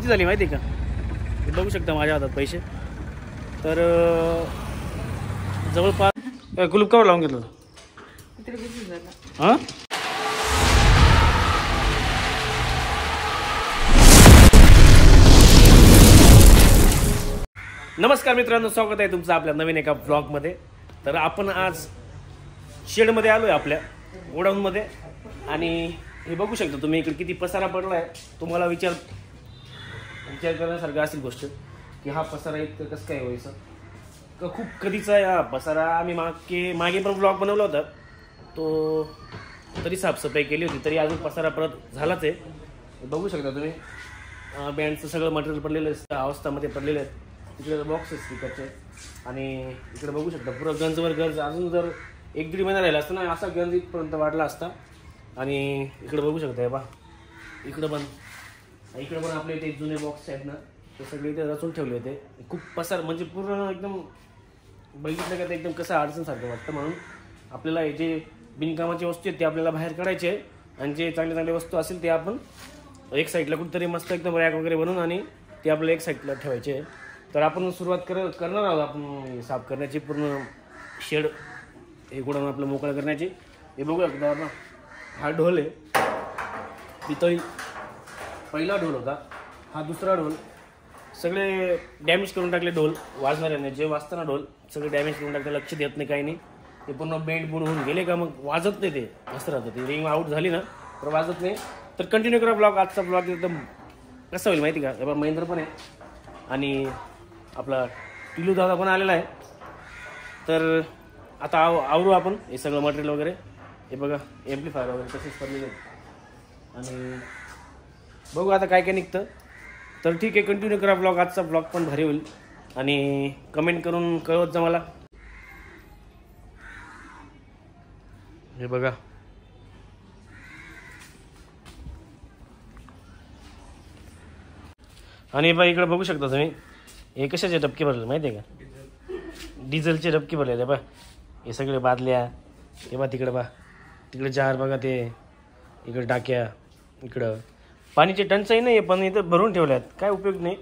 झाली माहिती आहे का? हे बघू शकता माझ्या हातात पैसे. तर जवळपास कुलूप कवर लावून घेतलं. हां नमस्कार मित्रांनो, स्वागत आहे तुमचं आपल्या नवीन एका ब्लॉगमध्ये. तर आपण आज शेडमध्ये आलो आहे आपल्या गोडाऊनमध्ये. आणि हे बघू शकता तुम्ही इकडे किती पसारा पडला आहे. तुम्हाला विचार करण्यासारखं असेल गोष्ट की हा पसारा इतकं कसं काय व्हायचं का. खूप कधीचा या पसारा आम्ही मागे पण ब्लॉग बनवला होता, तो तरी साफसफाई केली होती, तरी अजून पसारा परत झालाच आहे. बघू शकता तुम्ही बँडचं सगळं मटेरियल पडलेलं आहे, अवस्थामध्ये पडलेलं आहे. इकडे बॉक्सेस स्पीकरचे आणि इकडे बघू शकता पुरं गंजवर गंज. अजून जर 1-1.5 महिना राहिला असता ना, असा गंज इथपर्यंत वाढला असता. आणि इकडे बघू शकता बा, इकडे पण आपले इथे जुने बॉक्स आहेत ना, ते सगळे इथे रचून ठेवले होते. खूप पसार म्हणजे पूर्ण एकदम बघितलं का ते एकदम कसं अडचणसारखं वाटतं. म्हणून आपल्याला हे जे बिनकामाचे वस्तू आहेत ते आपल्याला बाहेर काढायचे आहे आणि जे चांगले चांगले वस्तू असेल ते आपण एक साईडला कुठेतरी मस्त एकदम रॅक वगैरे बनवून आणि ते आपल्याला एक साईडला ठेवायचे आहे. तर आपण सुरुवात करणार आहोत आपण साफ करण्याची. पूर्ण शेड हे गोडाऊन आपलं मोकळं करण्याची. हे बघूया आपण, हा ढोल आहे पितळी, पहिला ढोल होता, हा दुसरा ढोल. सगळे डॅमेज करून टाकले ढोल वाजणाऱ्याने. जे वाजताना ढोल सगळे डॅमेज करून टाकले, लक्ष देत नाही काही नाही. ते पूर्ण बेंड बुड होऊन गेले का मग वाजत नाही, ते असं राहतं. ते रिंग आऊट झाली ना तर वाजत नाही. तर कंटिन्यू करा ब्लॉग. आजचा ब्लॉग एकदम कसा होईल माहिती का. हे बघा महेंद्र पण आहे आणि आपला टिलू दादा पण आलेला आहे. तर आता आवरू आपण हे सगळं मटेरियल वगैरे. हे बघा एम्प्लिफायर वगैरे तसेच पडलेले आहेत आणि बघू आता काय काय निघतं. तर ठीक आहे, कंटिन्यू करा ब्लॉग. आजचा ब्लॉग पण भारी होईल आणि कमेंट करून कळवत जा मला. हे बघा आणि बा इकडे बघू शकता तुम्ही हे कशाचे डबके भरले माहिती आहे का. डिझेलचे डबके भरलेले बा. हे सगळे बादल्या. हे बा तिकडे बा, तिकडे जार बघा, ते इकडे टाक्या. इकडं पाणीची टंचाई नाही आहे पण इथं भरून ठेवल्या आहेत, काय उपयोग नाही.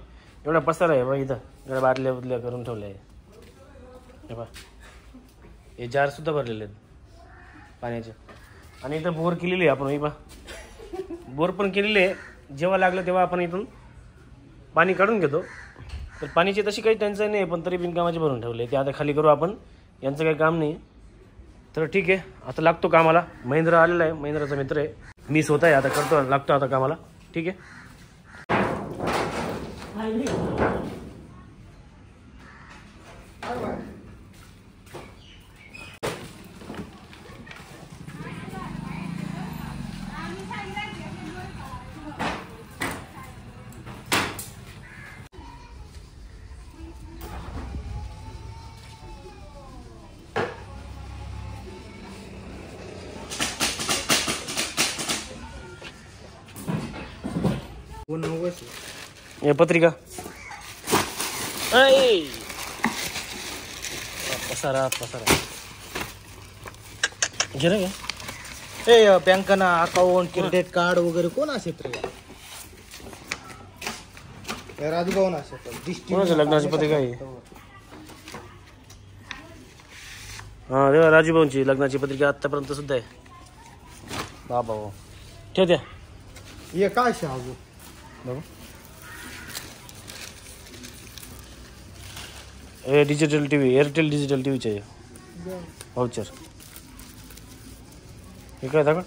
एवढा पसारा आहे बा इथं. इकडे बादल्या बुदल्या करून ठेवल्या आहे. हे बा हे जारसुद्धा भरलेले आहेत पाण्याचे. आणि इथं बोर केलेली आहे आपण. हे बा बोर पण केलेली आहे. जेव्हा लागलं तेव्हा आपण इथून पाणी काढून घेतो. तर पाण्याची तशी काही टंचाई नाही पण तरी बिनकामाचे भरून ठेवले. ते आता खाली करू आपण, यांचं काही काम नाही. तर ठीक आहे, आता लागतो कामाला. महेंद्र आलेला आहे, महेंद्राचा मित्र आहे. मी स्वतः आहे, आता लागतो आता कामाला. ठीक आहे. ये पत्रिका पसारा घे रे. ए बँकना अकाउंट क्रेडिट कार्ड वगैरे कोण असेल रे. राजभाऊ ना असेल. लग्नाची पत्रिका आहे. हा देवा, राजूभाऊंची लग्नाची पत्रिका आतापर्यंत सुद्धा आहे. बाबा हो ठेव द्या. हे काय शहाजू बघू. हे डिजिटल टीव्ही, एअरटेल डिजिटल टीव्हीचे व्हाउचर. हे काय दाखव.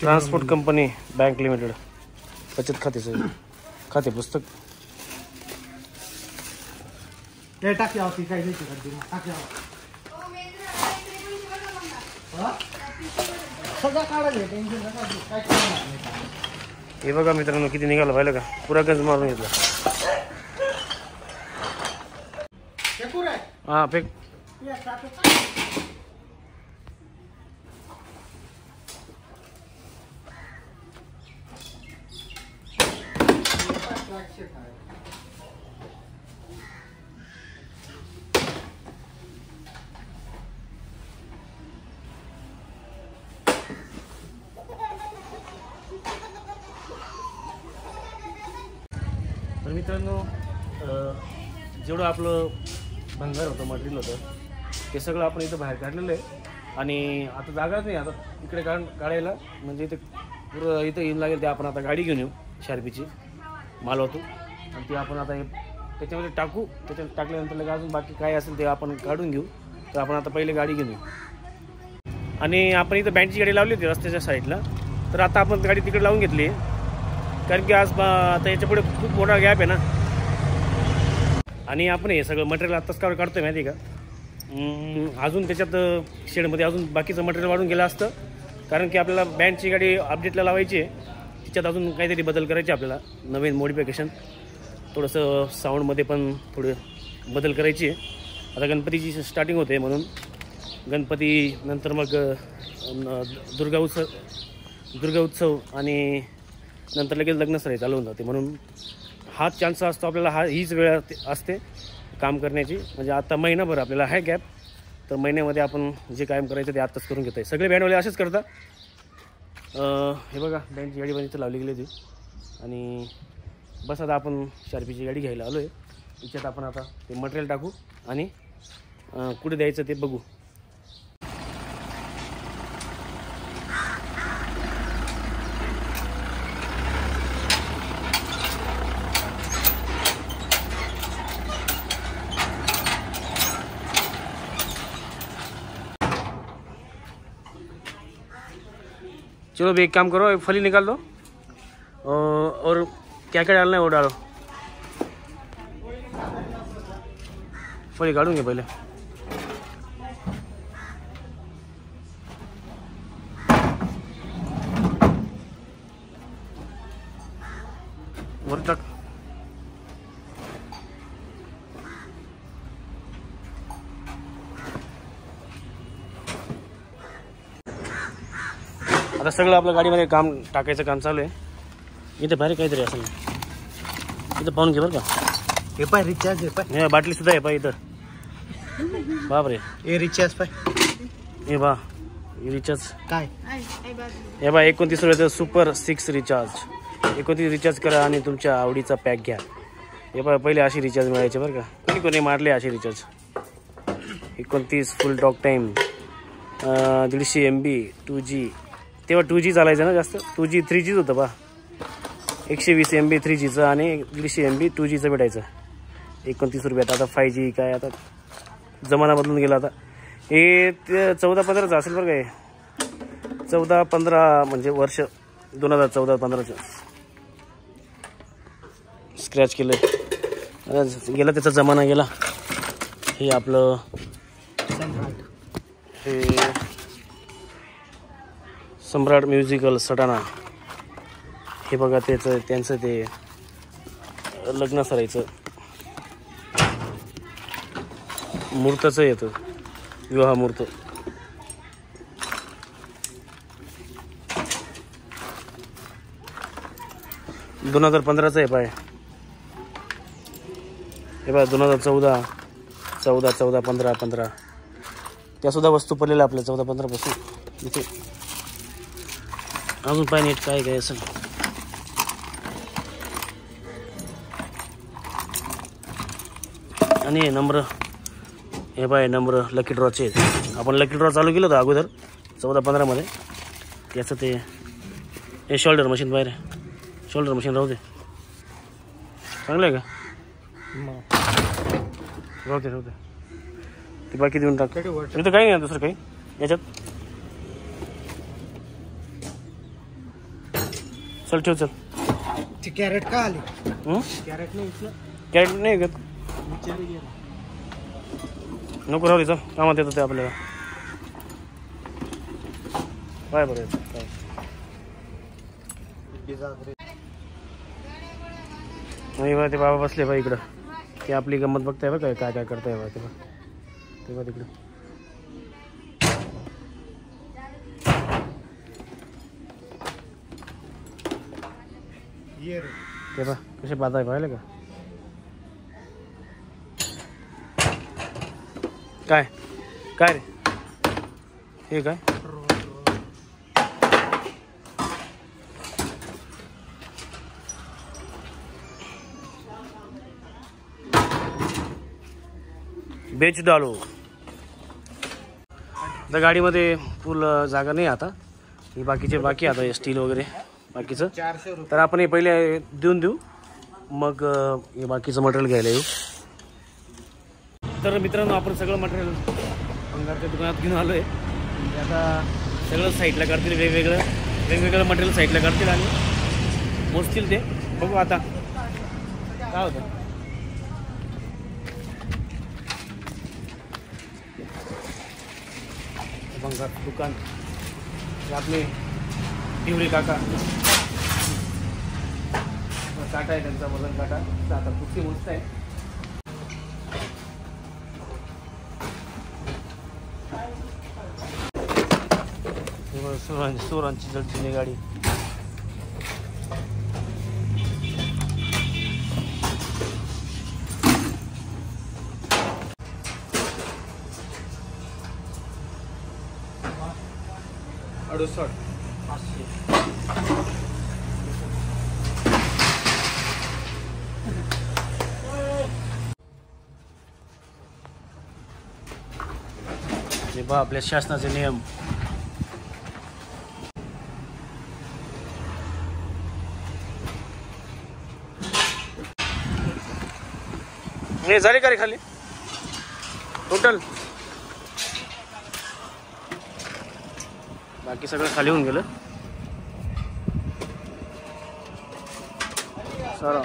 ट्रान्सपोर्ट कंपनी बँक लिमिटेड बचत खात्याचं खाते पुस्तक. हे टाकी होती काय टाकी सगळं काढायला टेन्शन काय करणार. हे बघा मित्रांनो किती निघालं पाहिलं का. पुरा गंज मारून घेतला. हा फेक. मित्रांनो जेवढं आपलं भंगार होतं मटेरियल होतं ते सगळं आपण इथं बाहेर काढलेलं आहे आणि आता जागाच नाही आता इकडे काढायला म्हणजे इथे पुरं इथं येऊन लागेल ते आपण आता गाडी घेऊन येऊ शार्पीची माल होतो आणि ती आपण आता त्याच्यामध्ये टाकू त्याच्यात टाकल्यानंतर लगेच अजून बाकी काय असेल ते आपण काढून घेऊ तर आपण आता पहिले गाडी घेऊन येऊ आणि आपण इथं बँडची गाडी लावली होती रस्त्याच्या साईडला तर आता आपण गाडी तिकडे लावून घेतली कारण की आज आता याच्यापुढे खूप मोठा गॅप आहे ना आणि आपण हे सगळं मटेरियल आत्ताच काढतोय माहिती आहे का अजून त्याच्यात शेडमध्ये अजून बाकीचं मटेरियल वाढून गेलं असतं कारण की आपल्याला बँडची गाडी अपडेटला लावायची आहे तिच्यात अजून काहीतरी बदल करायचे आपल्याला नवीन मॉडिफिकेशन थोडंसं साऊंडमध्ये पण थोडं बदल करायची आहे आता गणपतीची स्टार्टिंग होते म्हणून गणपती नंतर मग दुर्गा उत्सव आणि नंतर लगेच लग्नसराई चालू होऊन जाते म्हणून हाच चान्स असतो आपल्याला हीच वेळ असते काम करण्याची म्हणजे आता महिनाभर आपल्याला आहे गॅप तर महिन्यामध्ये आपण जे कायम करायचं ते आत्ताच करून घेत आहे सगळे बँडवाले असेच करतात हे बघा बँडची गाडी पण इथं लावली गेली होती आणि बस आता आपण शार्पीची गाडी घ्यायला आलो आहे तिच्यात आपण आता ते मटेरियल टाकू आणि कुठे द्यायचं ते बघू चलो भी एक काम करो एक फली निकाल दो और क्या क्या डालना है वो डालो फली काढूंगे पहले वर टाक आता सगळं आपल्या गाडीमध्ये काम टाकायचं काम चालू आहे इथे बाहेर काहीतरी असेल इथं पाहून घे बरं का हे पाय रिचार्ज हे पाय हे बाटली सुद्धा आहे पाय इथं बापरे हे रिचार्ज पाय हे बा रिचार्ज काय हे बा 29 रुपयाचं सुपर 6 रिचार्ज 29 रिचार्ज करा आणि तुमच्या आवडीचा पॅक घ्या हे बा पहिले अशी रिचार्ज मिळायचे बरं का कोणी मारले अशी रिचार्ज 29 फुल टॉक टाईम 150 MB 2G तेव्हा 2G चालायचं ना जास्त 2G 3Gच होतं बा 120 MB 3Gचं आणि 150 MB 2Gचं भेटायचं 29 रुपयात आता 5G काय आता जमाना बदलून गेला आता हे 14-15चं असेल बरं काय 14-15 म्हणजे वर्ष 2014-15चं स्क्रॅच केलं गेला त्याचा जमाना गेला हे आपलं हे सम्राट म्युझिकल सटाणा हे बघा त्यांचं ते लग्न सरायचं मूर्तचं येतं विवाह मूर्त दोन 2015चं आहे पाय हे बघा 2014, 15 त्यासुद्धा वस्तू पडलेल्या आपल्या 14-15 पासून इथे अजून पाय नीट काय असं आणि नंबर हे पाय नंबर लकी ड्रॉचे आपण लकी ड्रॉ चालू केलं होतं अगोदर 14-15 मध्ये त्याचं ते हे शोल्डर मशीन बाहेर शोल्डर मशीन राहू दे चांगलं आहे का राहू दे ते बाकी देऊन टाक इथं काही नाही दुसरं काही याच्यात चल ठेव चल ते कॅरेट का आले कॅरेट नाही घेत नको राहू दे चल कामात येतं ते आपल्याला काय बरं येतं काय नाही बा ते बाबा बसले बा इकडं ते आपली गंमत बघताय बा काय काय करताय बा ते बा तिकडं ते बा कसे पाहताय पाहिले का काय रे हे काय बेच डालो. आता गाडीमध्ये फुल जागा नाही आता. ही बाकीचे बाकी आता स्टील वगैरे बाकीचं 400 रुपये. तर आपण हे पहिले देऊन देऊ, मग हे बाकीचं मटेरियल घ्यायला येऊ. तर मित्रांनो आपण सगळं मटेरियल भंगारच्या दुकानात घेऊन आलो आहे. आता सगळं साईडला करतील, वेगवेगळं मटेरियल साईडला करतील आणि मोजतील ते. बघू आता काय होतं. भंगार दुकान आपले पिवळे काका आहे, त्यांचा वजन काटा आता कुठली मोजत आहे. सोरांची जडची गाडी. हे बा आपल्या शासनाचे नियम. हे झाले का रे खाली टोटल? बाकी सगळं खाली होऊन गेलं सर.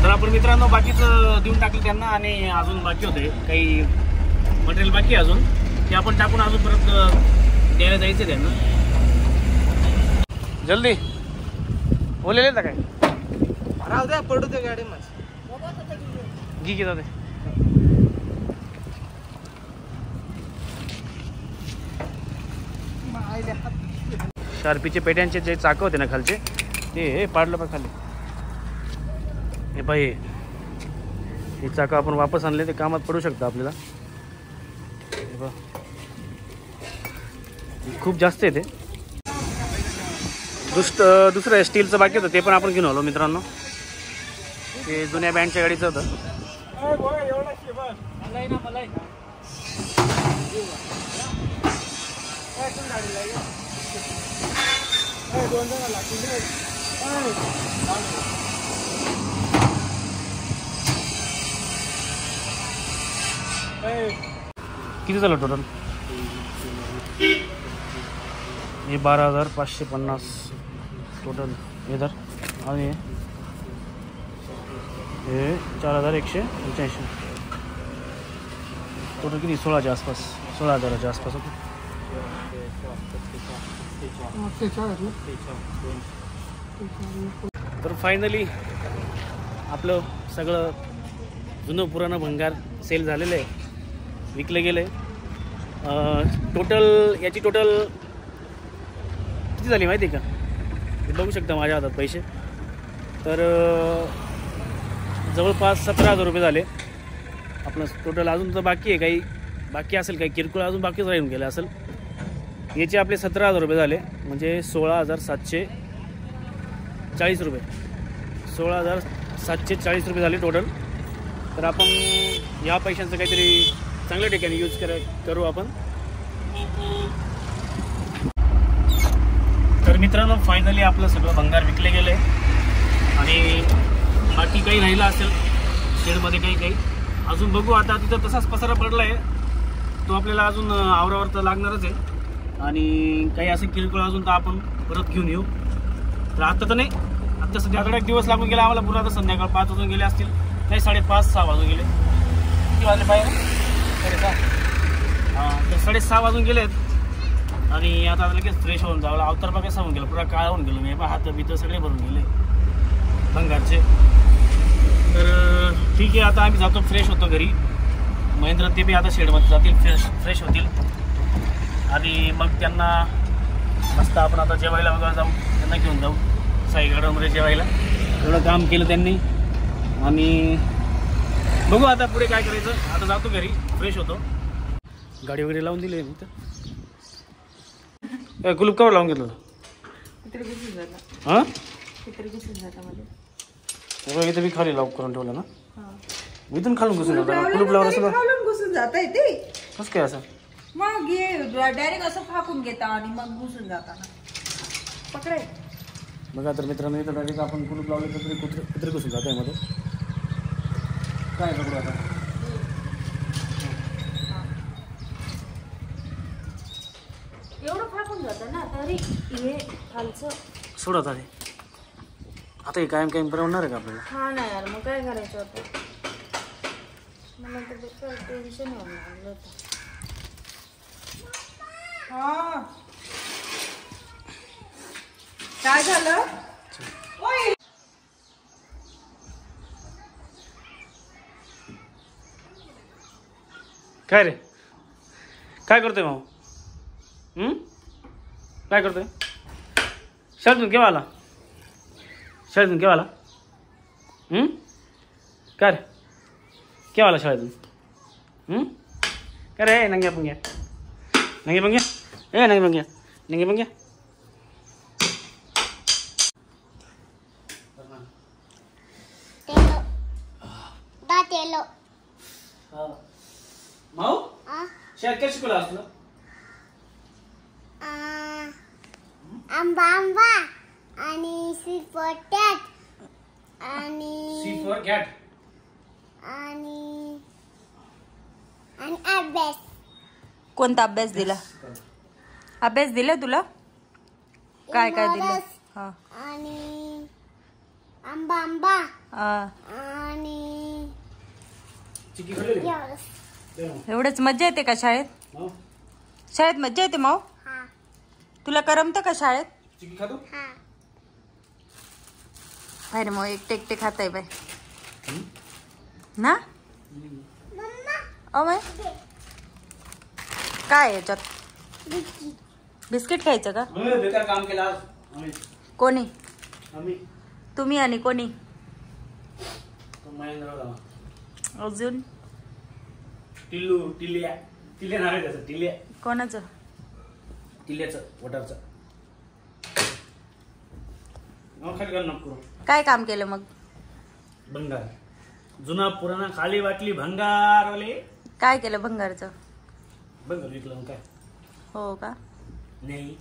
तर आपण मित्रांनो बाकीचं देऊन टाकलं त्यांना आणि अजून बाकी होते काही मटेरियल बाकी आहे अजून, ते आपण टाकून अजून परत द्यायला जायचं त्यांना. जल्दी बोललेले का काय? राहू द्या, पडू दे गाडी मध्ये. घे की जाते. शार्पीचे पेट्यांचे जे चाकं होते ना खालचे, ते हे पाडलं पण खाली. हे बाई हे चाकं आपण वापस आणले, ते कामात पडू शकतं आपल्याला. खूप जास्त आहे ते. दुसरं स्टीलचं बाकी होतं, ते पण आपण घेऊन आलो मित्रांनो. ते जुन्या बँडच्या गाडीचं होतं. किती झालं टोटल? हे 12,550 टोटल इधर आणि हे 4,185 टोटल. किती? 16च्या आसपास, 16,000च्या आसपास होतं. तर फायनली आपलं सगळं जुनं पुराणं भंगार सेल झालेलं आहे, विकलं गेलं आहे. टोटल याची टोटल किती झाली माहिती आहे का? हे बघू शकता माझ्या हातात पैसे. तर जवळपास 17,000 रुपये झाले आपलं टोटल. अजून तर बाकी आहे, काही बाकी असेल, काही किरकोळ अजून बाकीच राहून गेलं असेल. याचे आपले 17,000 रुपये झाले, म्हणजे 16,740 रुपये. 16,740 रुपये झाले टोटल. तर आपण या पैशांचं काहीतरी चांगल्या ठिकाणी यूज करू आपण. तर मित्रांनो फायनली आपलं सगळं भंगार विकले गेलं आहे आणि बाकी काही राहिलं असेल शेडमध्ये काही अजून बघू. आता तिथं तसाच पसारा पडला आहे, तो आपल्याला अजून आवरावर तर लागणारच आहे. आणि काही असं किरकोळ अजून तर आपण परत घेऊन येऊ. तर आता तर नाही, आता सध्याकडे एक दिवस लागून गेला आम्हाला पुरा. आता संध्याकाळ 5 वाजून गेले असतील, नाही 5:30-6 वाजून गेले. किती वाजले पाहिजे? 6:30. हां, तर 6:30 वाजून गेलेत. आणि आता लगेच फ्रेश होऊन जावं. अवतार बघा कसं होऊन गेलं, पुरा काळा होऊन गेलो मी. हात बित सगळे भरून गेले भंगारचे. तर ठीक आहे, आता आम्ही जातो, फ्रेश होतो घरी. महेंद्र ते बी आता शेडमध्ये जातील, फ्रेश होतील. आणि मग त्यांना मस्त आपण आता जेवायला वगैरे जाऊ, त्यांना घेऊन जाऊ साई गार्डनमध्ये जेवायला. एवढं काम केलं त्यांनी आणि बघू आता पुढे काय करायचं. आता जातो घरी, फ्रेश होतो. गाडी वगैरे लावून दिली आहे मी तर. कुलूप कवर लावून घेतलं हां इथे मी खाली लॉक करून ठेवलं ना मी इथून खालून घुसून जातो कुलूप लावून असं घुसून जात आहे ते कसं काय असं मग डायरेक्ट असं फाकून घेता आणि मग घुसून जाताना पकडाय बघा तर मित्रांनो इथं डायरेक्ट आपण कुलूप लावलं तर तरी कुत्रे घुसून जात आहे मध्ये काय पकडू आता एवढं फाकून जातं ना तरी हे खालचं सोडत आहे आता हे कायम कायम बनवणार आहे का आपल्याला हा ना यार मग काय करायचं आता मला तर टेन्शन होतं हा काय झालं काय रे काय करतोय भाऊ काय करतोय शाळेतून केव्हा आला शाळेतून केव्हा आला काय रे केव्हा आला शाळेतून काय रे नंग्या पंग्या नंगे पंग्या ए नंगे पंग्या नंगे पंग्या माऊ शाळेत काय शिकवलं असलं आंबा आंबा आणि सी फॉर कॅट आणि सी फॉर कॅट आणि अभ्यास कोणता अभ्यास दिला अभ्यास दिला तुला काय काय दिलं हा आणि आंबा आंबा आणि चिकी खाल्ली एवढंच मज्जा येते का शाळेत शाळेत मज्जा येते माऊ हा तुला करमतं का शाळेत चिकी खातो हा बाय रे मग एकटे एकटे खात आहे बाय ना बाय काय याच्यात बिस्किट खायचं का बेकार काम केलं आज आम्ही कोणी आम्ही तुम्ही आणि कोणी तो महेंद्र अजून टिल्लू टिल्ल्या टिल्ल्या नाव आहे त्याचं टिल्ल्या कोणाचं टिल्ल्याचं वटारचं खाली घाल नको काय काम केलं मग भंगार जुना पुराणा खाली वाटली भंगार वाले काय केलं भंगारचं भंगार विकलं काय हो का नाही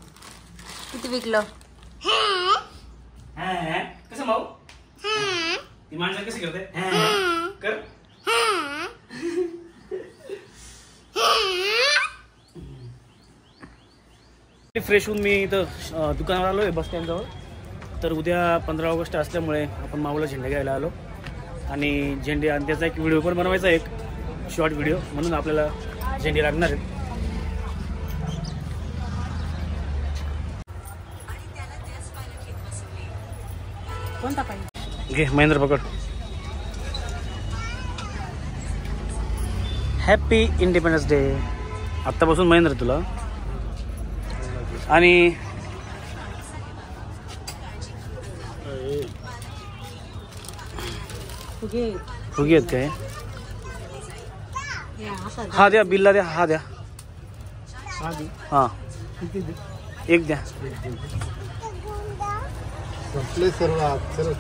किती विकलं हा कसं माऊ ती माणसं कशी करते कर फ्रेश होऊन मी इथं दुकानावर आलो आहे बस स्टँडजवळ तर उद्या 15 ऑगस्ट असल्यामुळे आपण माऊला झेंडे घ्यायला आलो आणि झेंडे आणि त्याचा एक व्हिडिओ पण बनवायचा एक शॉर्ट व्हिडिओ म्हणून आपल्याला झेंडे लागणार आहेत कोणता पाहिजे घे महेंद्र पकड हॅपी इंडिपेंडन्स डे आत्तापासून महेंद्र तुला आणि फुगे आहेत काय हा द्या बिल्ला द्या हा द्या हा एक द्या संपले सर्व